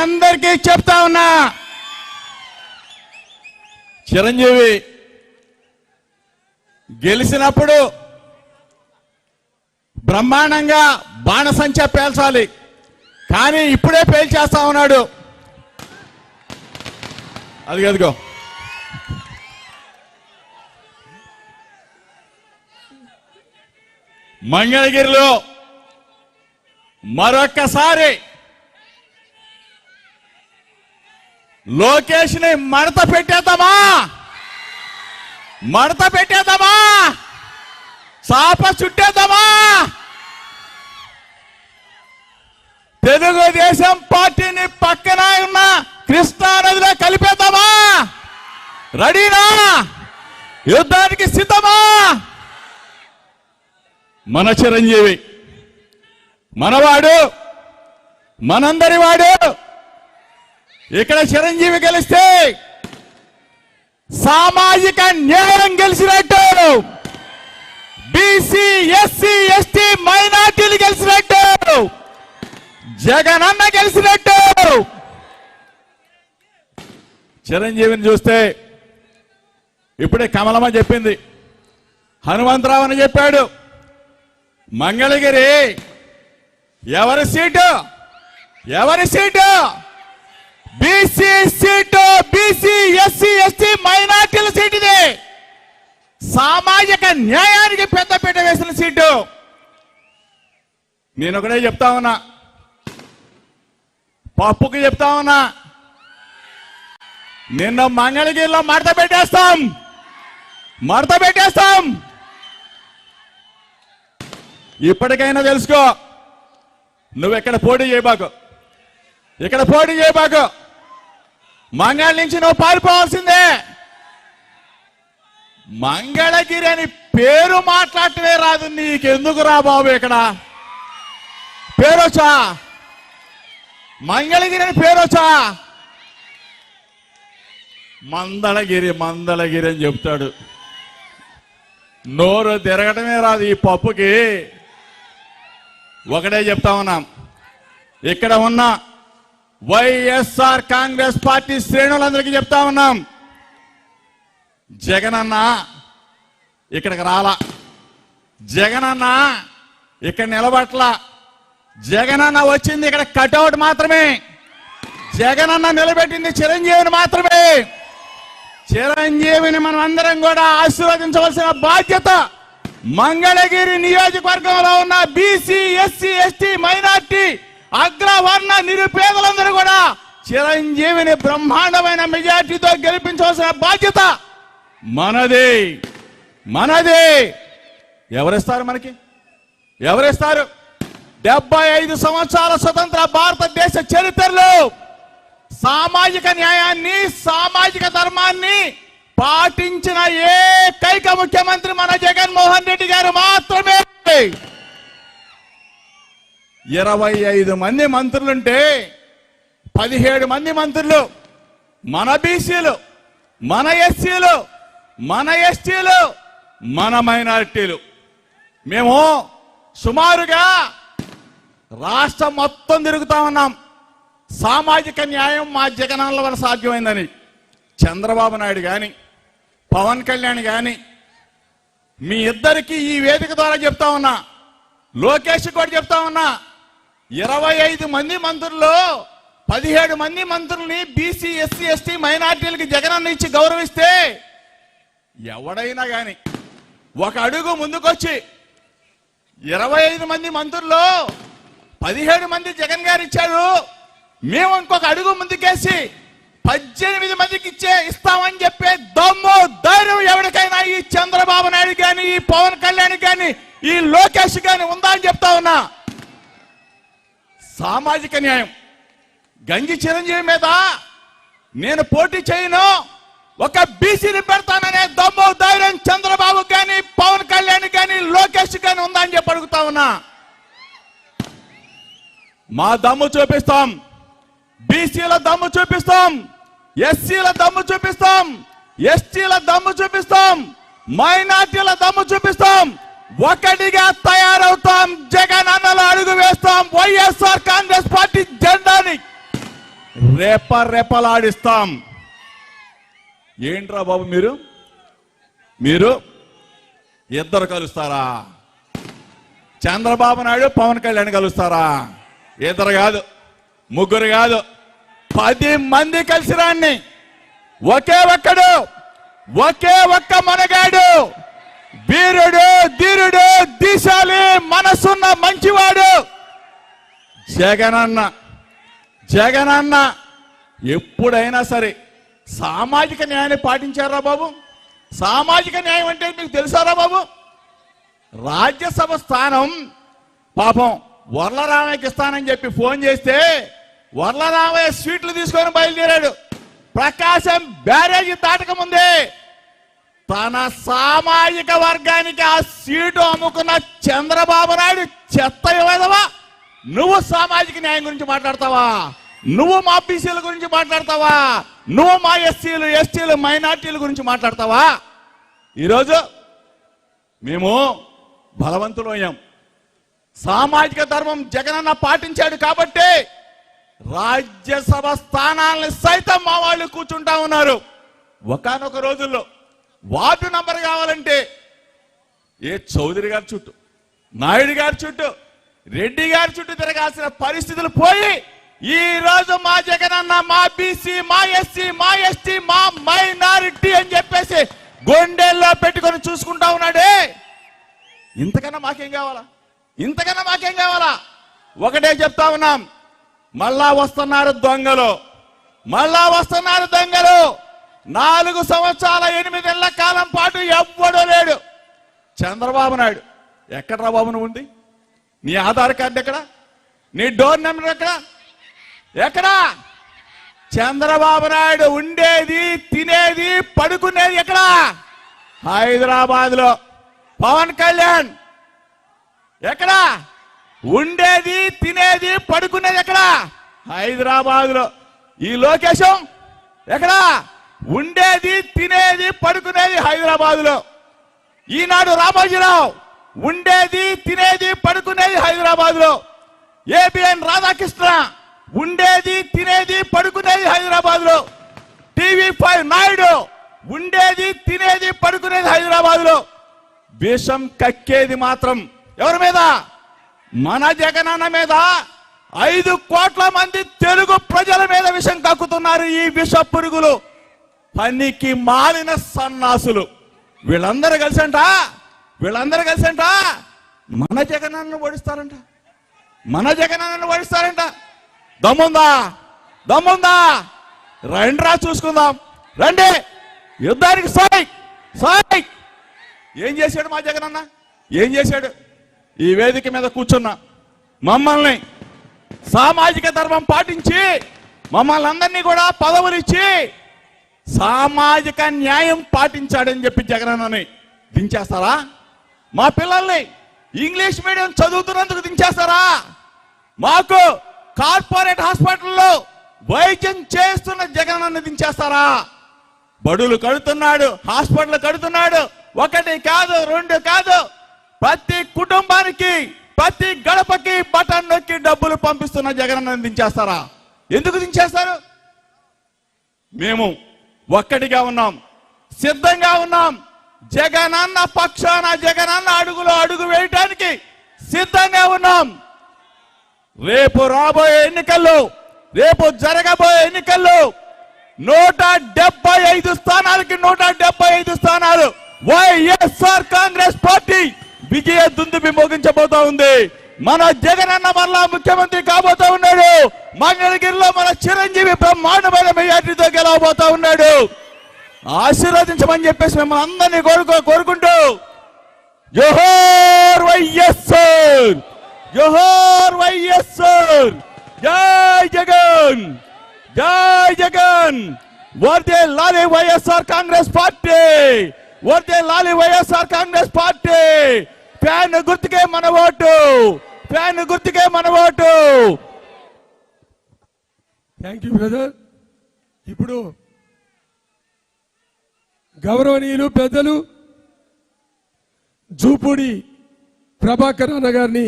అందరికీ చెప్తా ఉన్నా, చిరంజీవి గెలిచినప్పుడు బ్రహ్మాండంగా బాణసంచా పేల్చాలి, కానీ ఇప్పుడే పేల్చేస్తా ఉన్నాడు. అదిగో మంగళగిరిలో మరొక్కసారి లోకేష్ ని మడత పెట్టేద్దామా, చాప చుట్టేద్దామా, తెలుగుదేశం పార్టీని పక్కన ఉన్న కృష్ణా నదిలో కలిపేద్దామా? రెడీనా? యుద్ధానికి సిద్ధమా? మన చిరంజీవి మనవాడు, మనందరి వాడు. ఇక్కడ చిరంజీవి గెలిస్తే సామాజిక న్యాయం గెలిచినట్టు, బీసీ ఎస్సీ ఎస్టీ మైనార్టీలు గెలిచినట్టు, జగనన్న గెలిచినట్టు. చిరంజీవిని చూస్తే ఇప్పుడే కమలమ్మ చెప్పింది, హనుమంతరావు అని చెప్పాడు. మంగళగిరి ఎవరి seat? BC seat, BC SC ST మైనార్టీల సీటు. ఇది సామాజిక న్యాయానికి పెద్దపీట వేసిన సీటు. నేను ఒకటే చెప్తా ఉన్నా, పప్పుకి చెప్తా ఉన్నా, నిన్న మంగళగిరిలో మడత పెట్టేస్తాం. ఇప్పటికైనా తెలుసుకో, నువ్వు ఇక్కడ పోటీ చేయబాకు, మంగళ నుంచి నువ్వు పారిపోవాల్సిందే. మంగళగిరి అని పేరు మాట్లాడటమే రాదు, నీకెందుకు రా బాబు? ఇక్కడ పేరొచ్చా? మంగళగిరి అని పేరొచ్చా? మందళగిరి అని చెప్తాడు, నోరు తిరగటమే రాదు ఈ పప్పుకి. ఒకటే చెప్తా ఉన్నాం, ఇక్కడ ఉన్న వైఎస్ఆర్ కాంగ్రెస్ పార్టీ శ్రేణులందరికీ చెప్తా ఉన్నాం, జగనన్న ఇక్కడికి రాలా, జగనన్న ఇక్కడ నిలబట్లా, జగనన్న వచ్చింది ఇక్కడ కటౌట్ మాత్రమే, జగనన్న నిలబెట్టింది చిరంజీవిని మాత్రమే. చిరంజీవిని మనం అందరం కూడా ఆశీర్వదించవలసిన బాధ్యత మంగళగిరి నియోజకవర్గంలో ఉన్న బీసీ ఎస్సీ ఎస్టీ మైనార్టీ అగ్రవర్ణ నిరుపేదలందరూ కూడా చిరంజీవిని బ్రహ్మాండమైన మెజార్టీతో గెలిపించవలసిన బాధ్యత మనదే. ఎవరిస్తారు మనకి? 75 సంవత్సరాల స్వతంత్ర భారతదేశ చరిత్రలో సామాజిక న్యాయాన్ని, సామాజిక ధర్మాన్ని పాటించిన ఏకైక ముఖ్యమంత్రి మన జగన్మోహన్ రెడ్డి గారు మాత్రమే. 25 మంది మంత్రులుంటే 17 మంది మంత్రులు మన బీసీలు, మన ఎస్సీలు, మన ఎస్టీలు, మన మైనారిటీలు. మేము సుమారుగా రాష్ట్రం మొత్తం తిరుగుతా ఉన్నాం. సామాజిక న్యాయం మా జగనన్న వల్ల సాధ్యమైందని చంద్రబాబు నాయుడు కానీ, పవన్ కళ్యాణ్ కానీ, మీ ఇద్దరికి ఈ వేదిక ద్వారా చెప్తా ఉన్నా, లోకేష్ కూడా చెప్తా ఉన్నా, 25 మంది మంత్రుల్లో 17 మంది మంత్రుల్ని బీసీ ఎస్సీ ఎస్టీ మైనార్టీలకి జగనన్న ఇచ్చి గౌరవిస్తే ఎవడైనా కానీ ఒక అడుగు ముందుకొచ్చి 25 మంది మంత్రుల్లో 17 మంది జగన్ గారు ఇచ్చారు, మేము ఇంకొక అడుగు ముందుకేసి 18 మందికి ఇస్తామని చెప్పే దమ్ము ధైర్యం ఎవరికైనా ఈ చంద్రబాబు నాయుడు కానీ, ఈ పవన్ కళ్యాణ్ కానీ, ఈ లోకేష్ కానీ ఉందా అని చెప్తా ఉన్నా. సామాజిక న్యాయం గంజి చిరంజీవి మీద నేను పోటీ చేయను, ఒక బీసీని పెడతాననే దమ్ము ధైర్యం చంద్రబాబు కానీ, పవన్ కళ్యాణ్ కానీ, లోకేష్ కానీ ఉందా అని చెప్పి అడుగుతా ఉన్నా. మా దమ్ము చూపిస్తాం, బీసీల దమ్ము చూపిస్తాం, ఎస్సీల దమ్ము చూపిస్తాం, ఎస్టీల దమ్ము చూపిస్తాం, మైనార్టీల దమ్ము చూపిస్తాం. ఒకటిగా తయారవుతాం, జగన్ అన్నలో అడుగు వేస్తాం, వైఎస్ఆర్ కాంగ్రెస్ పార్టీ జెండాని రెపరెపలాడిస్తాం. ఏంట్రా బాబు మీరు ఇద్దరు కలుస్తారా? చంద్రబాబు నాయుడు పవన్ కళ్యాణ్ కలుస్తారా? ఇద్దరు కాదు, ముగ్గురు కాదు, 10 మంది కలిసి రాన్ని. ఒకే ఒక్క మనగాడు, వీరుడు, ధీరుడు, దీశాలి మనసున్న మంచివాడు జగనన్న. ఎప్పుడైనా సరే సామాజిక న్యాయాన్ని పాటించారా బాబు? సామాజిక న్యాయం అంటే మీకు తెలుసారా బాబు? రాజ్యసభ స్థానం పాపం వర్లరామయ్యకి ఇస్తానని చెప్పి ఫోన్ చేస్తే వర్లరామయ్య స్వీట్లు తీసుకొని బయలుదేరాడు. ప్రకాశం బ్యారేజీ దాటకముందే తన సామాజిక వర్గానికి ఆ సీటు అమ్ముకున్న చంద్రబాబు నాయుడు చెత్త యువదవా, నువ్వు సామాజిక న్యాయం గురించి మాట్లాడతావా? నువ్వు మా బీసీల గురించి మాట్లాడతావా? నువ్వు మా ఎస్సీలు, ఎస్టీలు, మైనార్టీల గురించి మాట్లాడతావా? ఈరోజు మేము బలవంతులయ్యాం. సామాజిక ధర్మం జగనన్న పాటించాడు కాబట్టి రాజ్యసభ స్థానాలను సైతం మా వాళ్ళు కూర్చుంటా ఉన్నారు. ఒకానొక రోజుల్లో వార్డు నంబర్ కావాలంటే ఏ చౌదరి గారి చుట్టూ, నాయుడు గారి చుట్టూ, రెడ్డి గారి చుట్టూ తిరగాల్సిన పరిస్థితులు పోయి ఈ రోజు మా జగనన్న మా బీసీ, మా ఎస్సీ, మా ఎస్టీ, మా మైనారిటీ అని చెప్పేసి గుండెల్లో పెట్టుకొని చూసుకుంటా ఉన్నాడే. ఇంతకన్నా మాకేం కావాలా? ఒకటే చెప్తా ఉన్నాం, మళ్ళా వస్తున్నారు దొంగలు. 4 సంవత్సరాల 8 నెలల కాలం పాటు ఎవ్వడూ లేడు. చంద్రబాబు నాయుడు ఎక్కడ్రా బాబు నువ్వు ఉంది? నీ ఆధార్ కార్డు ఎక్కడ? నీ డోర్ నెంబర్ ఎక్కడా? చంద్రబాబు నాయుడు ఉండేది, తినేది, పడుకునేది ఎక్కడా? హైదరాబాద్ లో. పవన్ కళ్యాణ్ ఎక్కడా? ఉండేది, తినేది, పడుకునేది ఎక్కడా? హైదరాబాద్ లో. ఈ లోకేశం ఎక్కడా? ఉండేది, తినేది, పడుకునేది హైదరాబాద్ లో. ఈనాడు రామోజీరావు ఉండేది, తినేది, పడుకునేది హైదరాబాద్ లో. ఏబిఎన్ రాధాకృష్ణ ఉండేది, తినేది, పడుకునేది హైదరాబాద్ లో. టీవీ5 నాయుడు ఉండేది, తినేది, పడుకునేది హైదరాబాద్ లో. విషం కక్కేది మాత్రం ఎవరి మీద? మన జగనన్న మీద. 5 కోట్ల మంది తెలుగు ప్రజల మీద విషం కక్కుతున్నారు ఈ విష పురుగులు, పనికి మాలిన సన్నాసులు. వీళ్ళందరూ కలిసంట మన జగనన్నను ఓడిస్తారంట. దమ్ముందా? రండిరా చూసుకుందాం, రండి యుద్ధానికి. సాయ్ ఏం చేశాడు మా జగనన్న? ఏం చేశాడు? ఈ వేదిక మీద కూర్చున్నా మమ్మల్ని సామాజిక ధర్మం పాటించి మమ్మల్ని అందరినీ కూడా పదవులు ఇచ్చి సామాజిక న్యాయం పాటించాడని చెప్పి జగనన్నని దించేస్తారా? మా పిల్లల్ని ఇంగ్లీష్ మీడియం చదువుతున్నందుకు దించేస్తారా? మాకు కార్పొరేట్ హాస్పిటల్లో వైద్యం చేస్తున్న జగనన్నని దించేస్తారా? బడులు కడుతున్నాడు, హాస్పిటల్ కడుతున్నాడు. 1 కాదు, 2 కాదు, ప్రతి కుటుంబానికి, ప్రతి గడపకి బటన్ నొక్కి డబ్బులు పంపిస్తున్న జగనన్నని దించేస్తారా? ఎందుకు దించేస్తారు? మేము ఒక్కటిగా ఉన్నాం, సిద్ధంగా ఉన్నాం. జగనన్న పక్షాన, జగనన్న అడుగులో అడుగు వేయటానికి సిద్ధంగా ఉన్నాం. రేపు జరగబోయే ఎన్నికల్లో 175 స్థానాలకి 175 స్థానాలు వైఎస్ఆర్ కాంగ్రెస్ పార్టీ విజయ దుందుబి మోగించబోతా ఉంది. మన జగనన్న మరలా ముఖ్యమంత్రి కాబోతా ఉన్నాడు. మంగళగిరిలో మన చిరంజీవి బ్రహ్మాండమైన మెజార్టీతో గెలవబోతా ఉన్నాడు. ఆశీర్వదించమని చెప్పేసి మిమ్మల్ని అందరినీ కోరుకుంటూ జోహార్ వైఎస్ఆర్, జోహార్ వైఎస్ఆర్, జై జగన్, జై జగన్, వర్ధిల్లాలి వైఎస్ఆర్ కాంగ్రెస్ పార్టీ, వర్ధిల్లాలి వైఎస్ఆర్ కాంగ్రెస్ పార్టీ. ఫ్యాన్ గుర్తుకే మన ఓటు, ఫ్యాన్ గుర్తుకే మన ఓటు. Thank you brother. ఇప్పుడు గౌరవనీయులు పెద్దలు జూపూడి ప్రభాకర్ అన్న గారిని